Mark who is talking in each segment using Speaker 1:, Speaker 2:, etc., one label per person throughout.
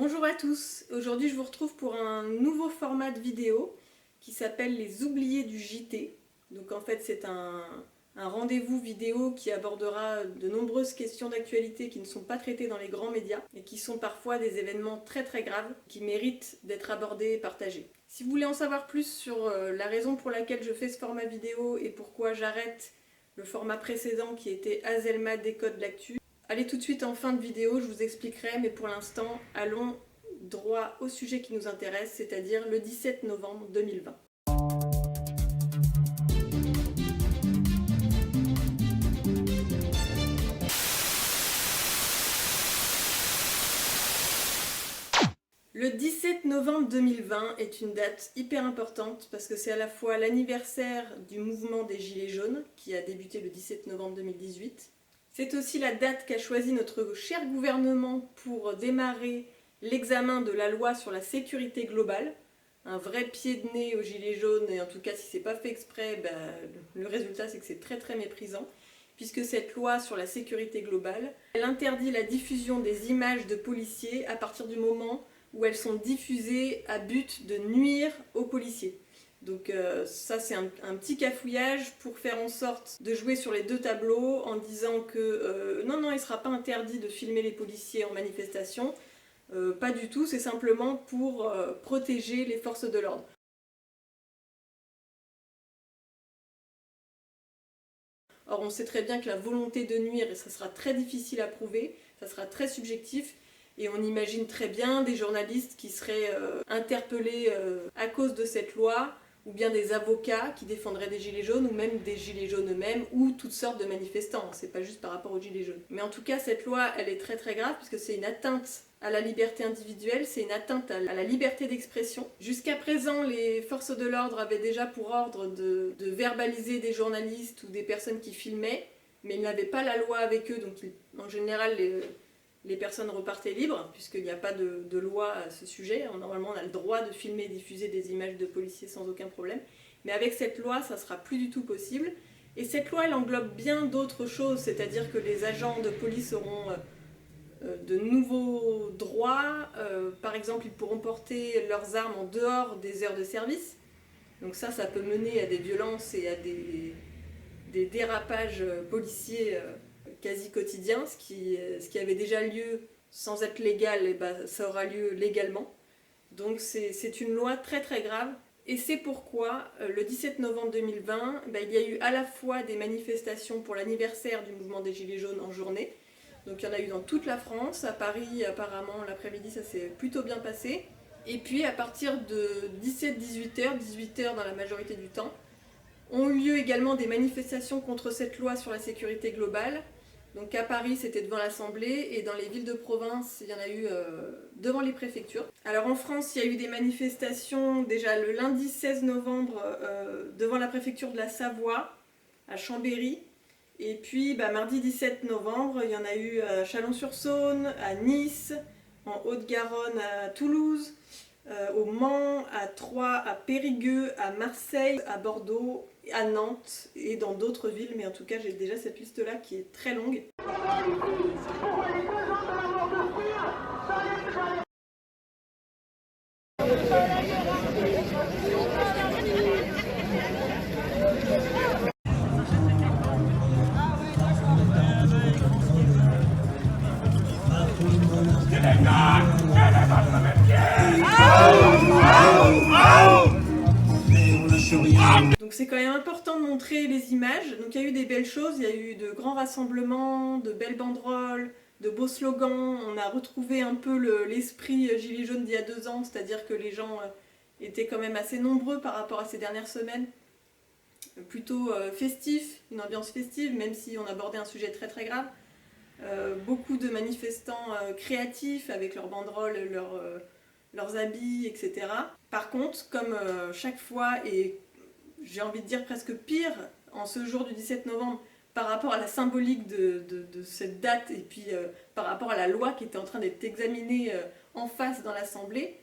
Speaker 1: Bonjour à tous, aujourd'hui je vous retrouve pour un nouveau format de vidéo qui s'appelle les oubliés du JT. Donc en fait c'est un rendez-vous vidéo qui abordera de nombreuses questions d'actualité qui ne sont pas traitées dans les grands médias et qui sont parfois des événements très graves qui méritent d'être abordés et partagés. Si vous voulez en savoir plus sur la raison pour laquelle je fais ce format vidéo et pourquoi j'arrête le format précédent qui était Azelma décode l'actu, allez tout de suite en fin de vidéo, je vous expliquerai, mais pour l'instant, allons droit au sujet qui nous intéresse, c'est-à-dire le 17 novembre 2020. Le 17 novembre 2020 est une date hyper importante parce que c'est à la fois l'anniversaire du mouvement des Gilets jaunes, qui a débuté le 17 novembre 2018. C'est aussi la date qu'a choisi notre cher gouvernement pour démarrer l'examen de la loi sur la sécurité globale. Un vrai pied de nez aux Gilets jaunes, et en tout cas si c'est pas fait exprès, le résultat c'est que c'est très méprisant. Puisque cette loi sur la sécurité globale, elle interdit la diffusion des images de policiers à partir du moment où elles sont diffusées à but de nuire aux policiers. Donc ça c'est un petit cafouillage pour faire en sorte de jouer sur les deux tableaux en disant que non, il ne sera pas interdit de filmer les policiers en manifestation. Pas du tout, c'est simplement pour protéger les forces de l'ordre. Or on sait très bien que la volonté de nuire, et ça sera très difficile à prouver, ça sera très subjectif, et on imagine très bien des journalistes qui seraient interpellés à cause de cette loi, ou bien des avocats qui défendraient des gilets jaunes, ou même des gilets jaunes eux-mêmes, ou toutes sortes de manifestants, c'est pas juste par rapport aux gilets jaunes. Mais en tout cas, cette loi, elle est très grave, puisque c'est une atteinte à la liberté individuelle, c'est une atteinte à la liberté d'expression. Jusqu'à présent, les forces de l'ordre avaient déjà pour ordre de verbaliser des journalistes ou des personnes qui filmaient, mais ils n'avaient pas la loi avec eux, donc en général, les personnes repartaient libres, puisqu'il n'y a pas de loi à ce sujet. Normalement, on a le droit de filmer et diffuser des images de policiers sans aucun problème. Mais avec cette loi, ça ne sera plus du tout possible. Et cette loi, elle englobe bien d'autres choses, c'est-à-dire que les agents de police auront de nouveaux droits. Par exemple, ils pourront porter leurs armes en dehors des heures de service. Donc ça peut mener à des violences et à des dérapages policiers quasi quotidien, ce qui avait déjà lieu sans être légal, et ça aura lieu légalement. Donc c'est une loi très grave, et c'est pourquoi le 17 novembre 2020, il y a eu à la fois des manifestations pour l'anniversaire du mouvement des Gilets jaunes en journée, donc il y en a eu dans toute la France, à Paris apparemment l'après-midi ça s'est plutôt bien passé, et puis à partir de 17-18h, 18h dans la majorité du temps, ont eu lieu également des manifestations contre cette loi sur la sécurité globale. Donc à Paris, c'était devant l'Assemblée, et dans les villes de province, il y en a eu devant les préfectures. Alors en France, il y a eu des manifestations déjà le lundi 16 novembre devant la préfecture de la Savoie, à Chambéry. Et puis mardi 17 novembre, il y en a eu à Chalon-sur-Saône, à Nice, en Haute-Garonne, à Toulouse, au Mans, à Troyes, à Périgueux, à Marseille, à Bordeaux, à Nantes et dans d'autres villes, mais en tout cas j'ai déjà cette liste là qui est très longue. Donc c'est quand même important de montrer les images. Donc il y a eu des belles choses, il y a eu de grands rassemblements, de belles banderoles, de beaux slogans. On a retrouvé un peu l'esprit gilet jaune d'il y a 2 ans, c'est-à-dire que les gens étaient quand même assez nombreux par rapport à ces dernières semaines. Plutôt festif, une ambiance festive, même si on abordait un sujet très grave. Beaucoup de manifestants créatifs avec leurs banderoles, leurs habits, etc. Par contre, comme chaque fois, et j'ai envie de dire presque pire, en ce jour du 17 novembre, par rapport à la symbolique de cette date, et puis par rapport à la loi qui était en train d'être examinée en face dans l'Assemblée,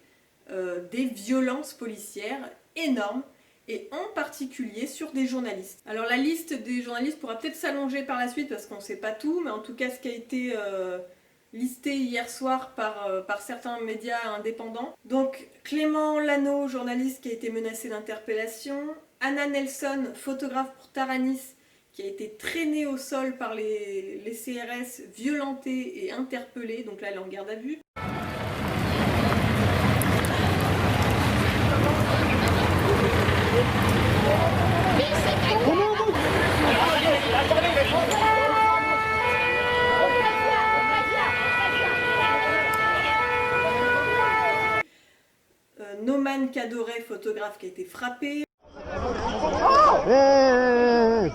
Speaker 1: des violences policières énormes, et en particulier sur des journalistes. Alors la liste des journalistes pourra peut-être s'allonger par la suite parce qu'on ne sait pas tout, mais en tout cas ce qui a été listé hier soir par certains médias indépendants. Donc Clément Lano, journaliste qui a été menacé d'interpellation, Anna Nelson, photographe pour Taranis, qui a été traînée au sol par les CRS, violentée et interpellée, donc là elle est en garde à vue. Noman Kadoré, photographe qui a été frappé.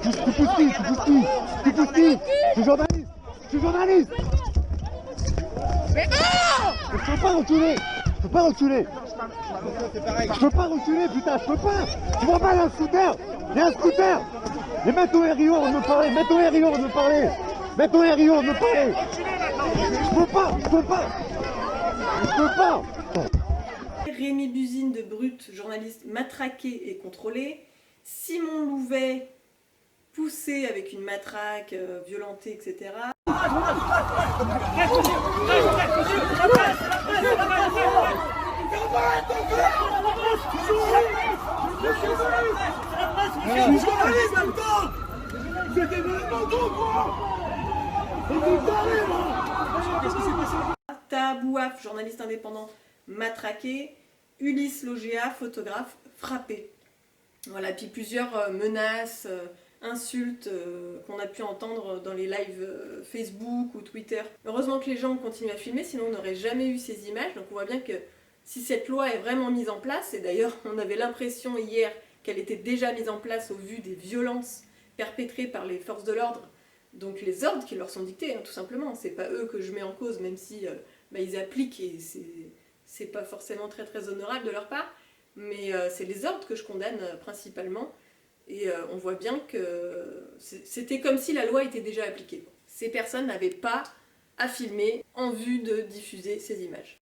Speaker 2: Tu pousses qui? Je suis journaliste. Mais je peux pas reculer. Je peux pas, putain, Tu vois pas, il y a un scooter. Mais mets ton RIO, on me parler. Je peux pas.
Speaker 1: Rémi Buzine de Brut, journaliste matraqué et contrôlé. Simon Louvet, poussé avec une matraque, violenté, etc. Tabouaf, journaliste indépendant, matraqué. Ulysse Logéa, photographe, frappé. Voilà, puis plusieurs menaces, insultes qu'on a pu entendre dans les lives Facebook ou Twitter. Heureusement que les gens ont continué à filmer, sinon on n'aurait jamais eu ces images. Donc on voit bien que si cette loi est vraiment mise en place, et d'ailleurs on avait l'impression hier qu'elle était déjà mise en place au vu des violences perpétrées par les forces de l'ordre, donc les ordres qui leur sont dictés, hein, tout simplement. C'est pas eux que je mets en cause, même si ils appliquent et c'est pas forcément très très honorable de leur part, mais c'est les ordres que je condamne principalement, et on voit bien que c'était comme si la loi était déjà appliquée. Ces personnes n'avaient pas à filmer en vue de diffuser ces images.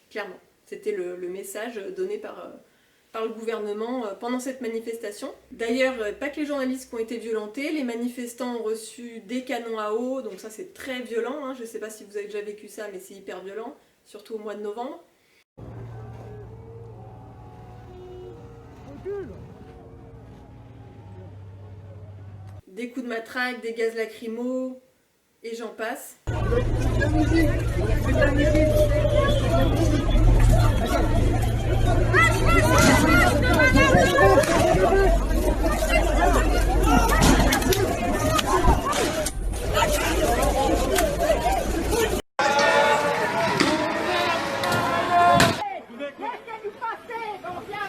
Speaker 1: Clairement, c'était le message donné par le gouvernement pendant cette manifestation. D'ailleurs, pas que les journalistes qui ont été violentés, les manifestants ont reçu des canons à eau, donc ça c'est très violent, hein. Je ne sais pas si vous avez déjà vécu ça, mais c'est hyper violent, surtout au mois de novembre. Des coups de matraque, des gaz lacrymaux, et j'en passe.
Speaker 3: Je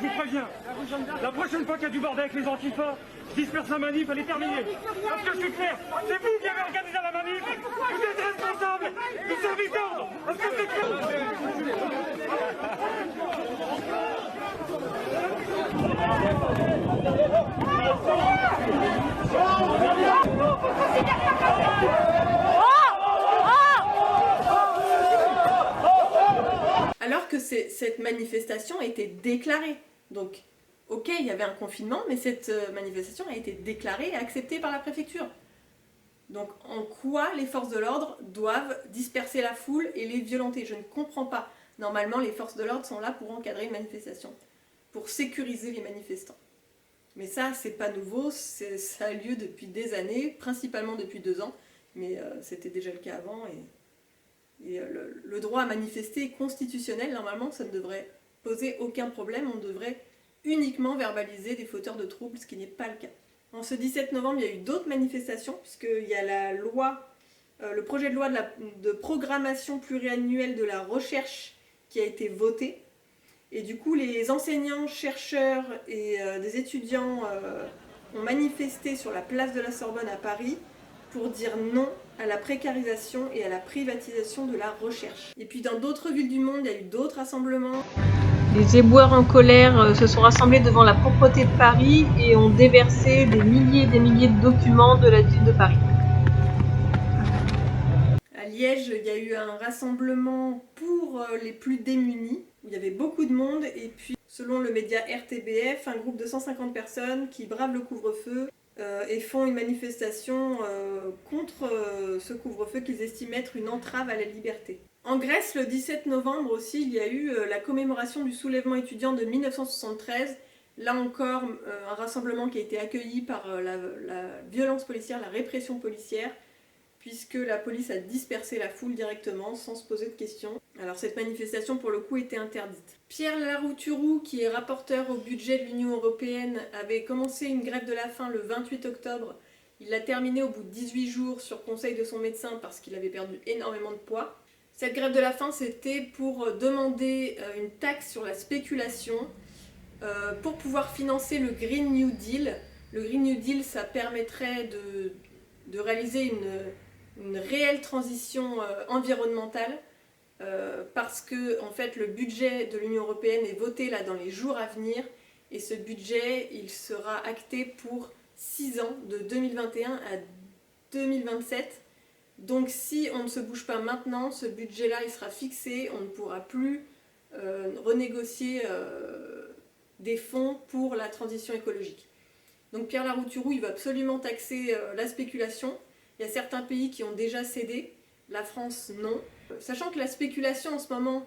Speaker 3: vous préviens, la prochaine fois qu'il y a du bordel avec les antifas, je disperse la manif, elle est terminée. Parce que je suis clair, c'est vous qui avez organisé la manif, vous êtes responsable du service d'ordre. Est-ce que c'est clair?
Speaker 1: Alors que cette manifestation a été déclarée. Donc, ok, il y avait un confinement, mais cette manifestation a été déclarée et acceptée par la préfecture. Donc, en quoi les forces de l'ordre doivent disperser la foule et les violenter? Je ne comprends pas. Normalement, les forces de l'ordre sont là pour encadrer une manifestation, pour sécuriser les manifestants. Mais ça, c'est pas nouveau, ça a lieu depuis des années, principalement depuis 2 ans, mais c'était déjà le cas avant. Et le droit à manifester est constitutionnel, normalement ça ne devrait poser aucun problème, on devrait uniquement verbaliser des fauteurs de troubles, ce qui n'est pas le cas. En ce 17 novembre, il y a eu d'autres manifestations, puisqu'il y a la loi, le projet de loi de programmation pluriannuelle de la recherche qui a été voté. Et du coup, les enseignants, chercheurs et des étudiants ont manifesté sur la place de la Sorbonne à Paris pour dire non à la précarisation et à la privatisation de la recherche. Et puis dans d'autres villes du monde, il y a eu d'autres rassemblements.
Speaker 4: Les éboueurs en colère se sont rassemblés devant la propreté de Paris et ont déversé des milliers et des milliers de documents de la ville de Paris.
Speaker 1: À Liège, il y a eu un rassemblement pour les plus démunis, où il y avait beaucoup de monde, et puis selon le média RTBF, un groupe de 150 personnes qui bravent le couvre-feu et font une manifestation contre ce couvre-feu qu'ils estiment être une entrave à la liberté. En Grèce, le 17 novembre aussi, il y a eu la commémoration du soulèvement étudiant de 1973. Là encore, un rassemblement qui a été accueilli par la violence policière, la répression policière, puisque la police a dispersé la foule directement, sans se poser de questions. Alors cette manifestation, pour le coup, était interdite. Pierre Larouturou, qui est rapporteur au budget de l'Union européenne, avait commencé une grève de la faim le 28 octobre. Il l'a terminée au bout de 18 jours sur conseil de son médecin parce qu'il avait perdu énormément de poids. Cette grève de la faim, c'était pour demander une taxe sur la spéculation pour pouvoir financer le Green New Deal. Le Green New Deal, ça permettrait de réaliser une réelle transition environnementale parce que en fait, le budget de l'Union européenne est voté là dans les jours à venir et ce budget, il sera acté pour 6 ans, de 2021 à 2027. Donc si on ne se bouge pas maintenant, ce budget-là il sera fixé, on ne pourra plus renégocier des fonds pour la transition écologique. Donc Pierre Larouturou, il va absolument taxer la spéculation. Il y a certains pays qui ont déjà cédé, la France non. Sachant que la spéculation en ce moment,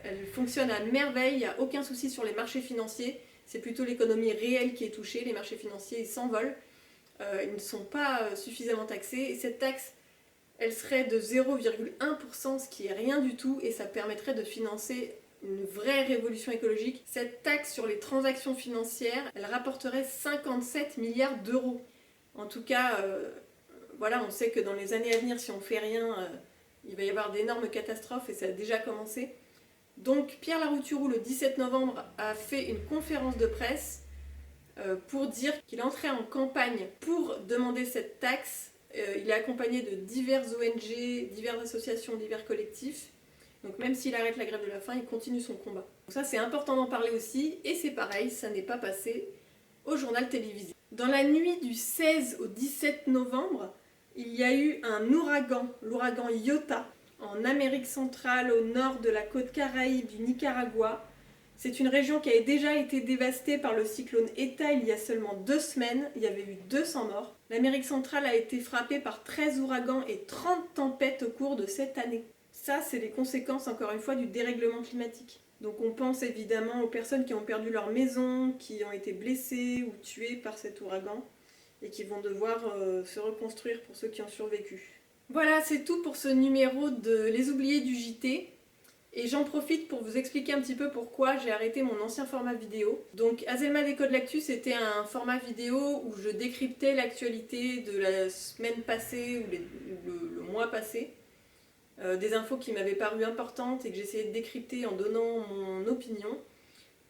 Speaker 1: elle fonctionne à merveille, il n'y a aucun souci sur les marchés financiers. C'est plutôt l'économie réelle qui est touchée, les marchés financiers ils s'envolent. Ils ne sont pas suffisamment taxés et cette taxe, elle serait de 0,1%, ce qui est rien du tout, et ça permettrait de financer une vraie révolution écologique. Cette taxe sur les transactions financières, elle rapporterait 57 milliards d'euros. En tout cas, voilà, on sait que dans les années à venir, si on ne fait rien, il va y avoir d'énormes catastrophes, et ça a déjà commencé. Donc Pierre Larouturou, le 17 novembre, a fait une conférence de presse pour dire qu'il entrait en campagne pour demander cette taxe. Il est accompagné de diverses ONG, diverses associations, divers collectifs. Donc même s'il arrête la grève de la faim, il continue son combat. Donc ça c'est important d'en parler aussi, et c'est pareil, ça n'est pas passé au journal télévisé. Dans la nuit du 16 au 17 novembre, il y a eu un ouragan, l'ouragan Iota, en Amérique centrale, au nord de la côte Caraïbe du Nicaragua. C'est une région qui a déjà été dévastée par le cyclone Eta il y a seulement 2 semaines. Il y avait eu 200 morts. L'Amérique centrale a été frappée par 13 ouragans et 30 tempêtes au cours de cette année. Ça, c'est les conséquences, encore une fois, du dérèglement climatique. Donc on pense évidemment aux personnes qui ont perdu leur maison, qui ont été blessées ou tuées par cet ouragan et qui vont devoir se reconstruire pour ceux qui ont survécu. Voilà, c'est tout pour ce numéro de Les Oubliés du JT. Et j'en profite pour vous expliquer un petit peu pourquoi j'ai arrêté mon ancien format vidéo. Donc Azelma décode l'actu, c'était un format vidéo où je décryptais l'actualité de la semaine passée ou le mois passé. Des infos qui m'avaient paru importantes et que j'essayais de décrypter en donnant mon opinion.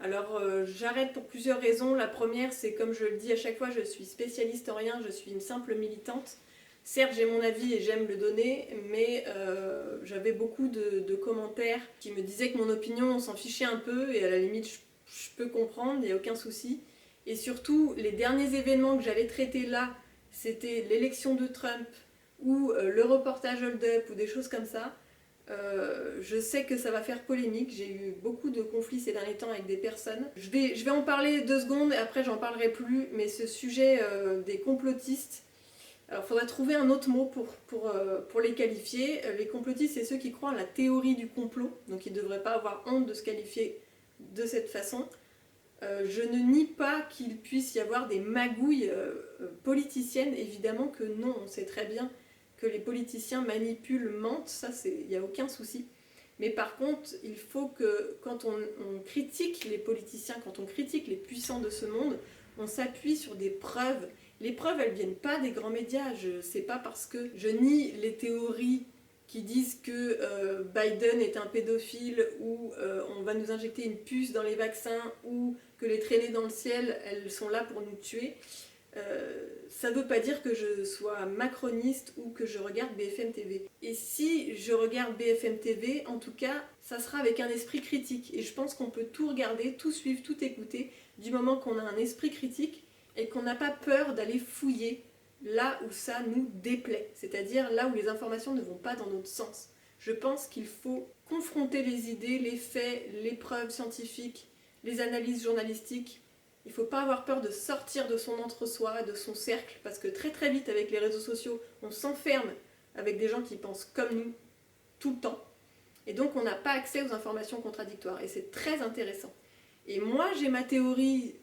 Speaker 1: Alors j'arrête pour plusieurs raisons. La première, c'est comme je le dis à chaque fois, je suis spécialiste en rien, je suis une simple militante. Certes, j'ai mon avis et j'aime le donner, mais j'avais beaucoup de commentaires qui me disaient que mon opinion, on s'en fichait un peu, et à la limite, je peux comprendre, il n'y a aucun souci. Et surtout, les derniers événements que j'allais traiter là, c'était l'élection de Trump, ou le reportage Hold Up, ou des choses comme ça. Je sais que ça va faire polémique, j'ai eu beaucoup de conflits ces derniers temps avec des personnes. Je vais en parler 2 secondes, et après j'en parlerai plus, mais ce sujet des complotistes, alors il faudrait trouver un autre mot pour les qualifier. Les complotistes, c'est ceux qui croient à la théorie du complot, donc ils ne devraient pas avoir honte de se qualifier de cette façon. Je ne nie pas qu'il puisse y avoir des magouilles politiciennes, évidemment que non, on sait très bien que les politiciens manipulent, mentent, ça il n'y a aucun souci. Mais par contre, il faut que quand on critique les politiciens, quand on critique les puissants de ce monde, on s'appuie sur des preuves. Les preuves, elles ne viennent pas des grands médias. C'est pas parce que je nie les théories qui disent que Biden est un pédophile, ou on va nous injecter une puce dans les vaccins, ou que les traînées dans le ciel, elles sont là pour nous tuer. Ça ne veut pas dire que je sois macroniste ou que je regarde BFM TV. Et si je regarde BFM TV, en tout cas, ça sera avec un esprit critique. Et je pense qu'on peut tout regarder, tout suivre, tout écouter, du moment qu'on a un esprit critique et qu'on n'a pas peur d'aller fouiller là où ça nous déplaît, c'est-à-dire là où les informations ne vont pas dans notre sens. Je pense qu'il faut confronter les idées, les faits, les preuves scientifiques, les analyses journalistiques Il ne faut pas avoir peur de sortir de son entre-soi, de son cercle, parce que très très vite avec les réseaux sociaux, on s'enferme avec des gens qui pensent comme nous tout le temps. Et donc on n'a pas accès aux informations contradictoires. Et c'est très intéressant. Et moi j'ai ma théorie,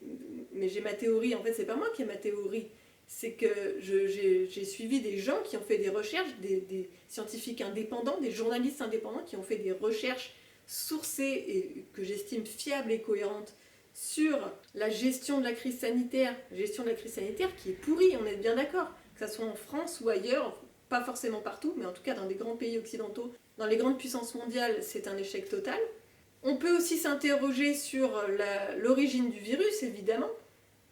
Speaker 1: mais j'ai ma théorie, en fait c'est pas moi qui ai ma théorie, c'est que j'ai suivi des gens qui ont fait des recherches, des scientifiques indépendants, des journalistes indépendants qui ont fait des recherches sourcées et que j'estime fiables et cohérentes sur la gestion de la crise sanitaire qui est pourrie, on est bien d'accord, que ce soit en France ou ailleurs, pas forcément partout, mais en tout cas dans des grands pays occidentaux, dans les grandes puissances mondiales, c'est un échec total. On peut aussi s'interroger sur l'origine du virus, évidemment,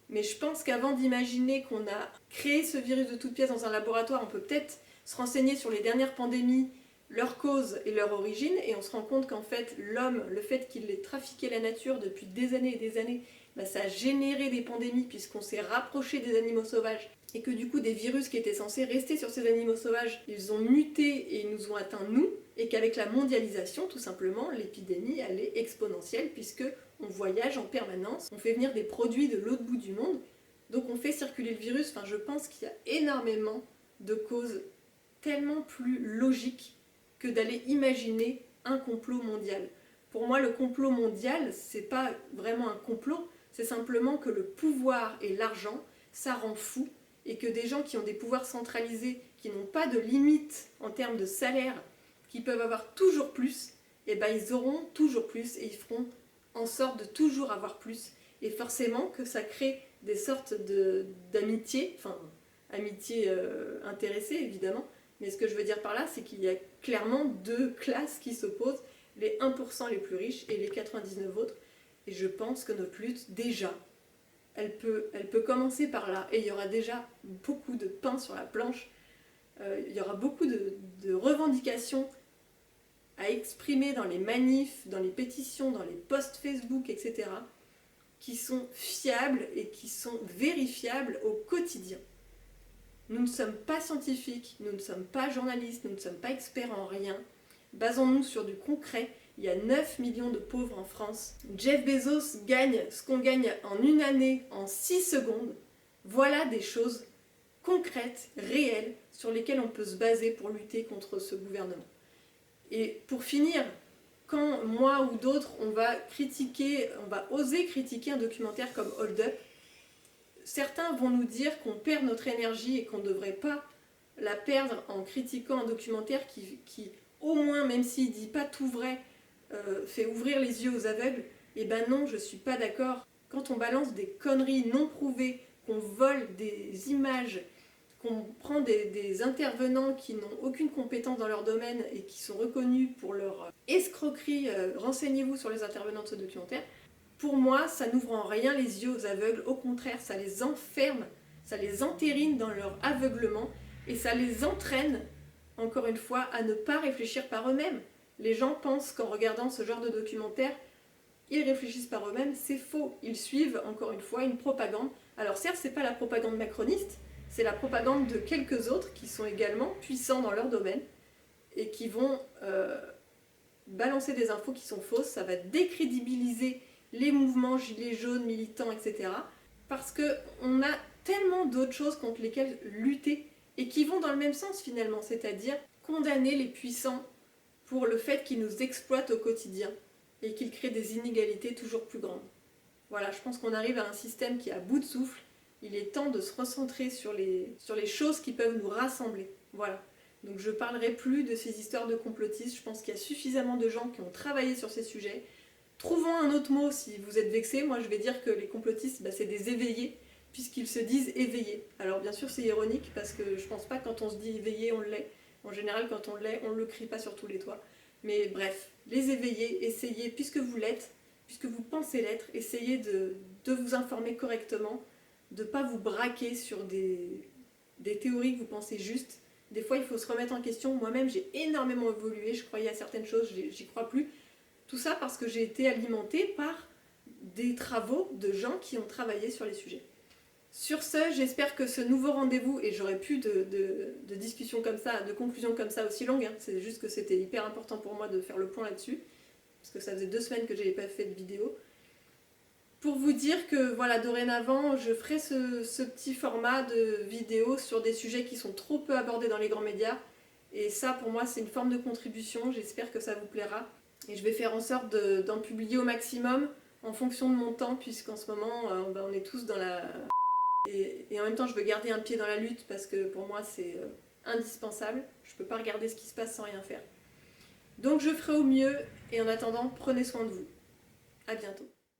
Speaker 1: mais je pense qu'avant d'imaginer qu'on a créé ce virus de toutes pièces dans un laboratoire, on peut peut-être se renseigner sur les dernières pandémies, leurs causes et leur origine, et on se rend compte qu'en fait, l'homme, le fait qu'il ait trafiqué la nature depuis des années et des années, ça a généré des pandémies puisqu'on s'est rapproché des animaux sauvages, et que du coup, des virus qui étaient censés rester sur ces animaux sauvages, ils ont muté et ils nous ont atteints nous, et qu'avec la mondialisation, tout simplement, l'épidémie, elle est exponentielle puisque on voyage en permanence, on fait venir des produits de l'autre bout du monde, donc on fait circuler le virus. Enfin, je pense qu'il y a énormément de causes tellement plus logiques que d'aller imaginer un complot mondial. Pour moi, le complot mondial, c'est pas vraiment un complot, c'est simplement que le pouvoir et l'argent, ça rend fou, et que des gens qui ont des pouvoirs centralisés, qui n'ont pas de limite en termes de salaire, qui peuvent avoir toujours plus, et ils auront toujours plus, et ils feront en sorte de toujours avoir plus. Et forcément que ça crée des sortes d'amitié, enfin, amitié intéressée évidemment, mais ce que je veux dire par là, c'est qu'il y a clairement deux classes qui s'opposent, les 1% les plus riches et les 99 autres. Et je pense que notre lutte, déjà, elle peut commencer par là. Et il y aura déjà beaucoup de pain sur la planche. Il y aura beaucoup de revendications à exprimer dans les manifs, dans les pétitions, dans les posts Facebook, etc., qui sont fiables et qui sont vérifiables au quotidien. Nous ne sommes pas scientifiques, nous ne sommes pas journalistes, nous ne sommes pas experts en rien. Basons-nous sur du concret. Il y a 9 millions de pauvres en France. Jeff Bezos gagne ce qu'on gagne en une année, en 6 secondes. Voilà des choses concrètes, réelles, sur lesquelles on peut se baser pour lutter contre ce gouvernement. Et pour finir, quand moi ou d'autres, on va oser critiquer un documentaire comme Hold Up, certains vont nous dire qu'on perd notre énergie et qu'on ne devrait pas la perdre en critiquant un documentaire qui au moins, même s'il ne dit pas tout vrai, fait ouvrir les yeux aux aveugles. Eh ben non, je ne suis pas d'accord. Quand on balance des conneries non prouvées, qu'on vole des images, qu'on prend des intervenants qui n'ont aucune compétence dans leur domaine et qui sont reconnus pour leur escroquerie, renseignez-vous sur les intervenants de ce documentaire. Pour moi, ça n'ouvre en rien les yeux aux aveugles, au contraire, ça les enferme, ça les entérine dans leur aveuglement et ça les entraîne, encore une fois, à ne pas réfléchir par eux-mêmes. Les gens pensent qu'en regardant ce genre de documentaire, ils réfléchissent par eux-mêmes, c'est faux. Ils suivent, encore une fois, une propagande. Alors certes, c'est pas la propagande macroniste, c'est la propagande de quelques autres qui sont également puissants dans leur domaine et qui vont balancer des infos qui sont fausses. Ça va décrédibiliser les mouvements gilets jaunes, militants, etc. Parce qu'on a tellement d'autres choses contre lesquelles lutter et qui vont dans le même sens finalement, c'est-à-dire condamner les puissants pour le fait qu'ils nous exploitent au quotidien et qu'ils créent des inégalités toujours plus grandes. Voilà, je pense qu'on arrive à un système qui est à bout de souffle. Il est temps de se recentrer sur les choses qui peuvent nous rassembler. Voilà. Donc je ne parlerai plus de ces histoires de complotistes. Je pense qu'il y a suffisamment de gens qui ont travaillé sur ces sujets. Trouvons un autre mot si vous êtes vexés. Moi je vais dire que les complotistes, c'est des éveillés, puisqu'ils se disent éveillés. Alors bien sûr c'est ironique, parce que je pense pas que quand on se dit éveillé, on l'est. En général quand on l'est, on ne le crie pas sur tous les toits. Mais bref, les éveillés, essayez, puisque vous l'êtes, puisque vous pensez l'être, essayez de vous informer correctement, de ne pas vous braquer sur des théories que vous pensez justes. Des fois il faut se remettre en question. Moi-même j'ai énormément évolué, je croyais à certaines choses, j'y crois plus. Tout ça parce que j'ai été alimentée par des travaux de gens qui ont travaillé sur les sujets. Sur ce, j'espère que ce nouveau rendez-vous, et j'aurais plus de discussions comme ça, de conclusions comme ça aussi longues, c'est juste que c'était hyper important pour moi de faire le point là-dessus, parce que ça faisait 2 semaines que je n'avais pas fait de vidéo. pour vous dire que voilà, dorénavant, je ferai ce petit format de vidéo sur des sujets qui sont trop peu abordés dans les grands médias. Et ça, pour moi, c'est une forme de contribution. J'espère que ça vous plaira. Et je vais faire en sorte d'en publier au maximum en fonction de mon temps, puisqu'en ce moment, on est tous dans la... Et en même temps, je veux garder un pied dans la lutte parce que pour moi, c'est indispensable. Je ne peux pas regarder ce qui se passe sans rien faire. Donc je ferai au mieux et en attendant, prenez soin de vous. À bientôt.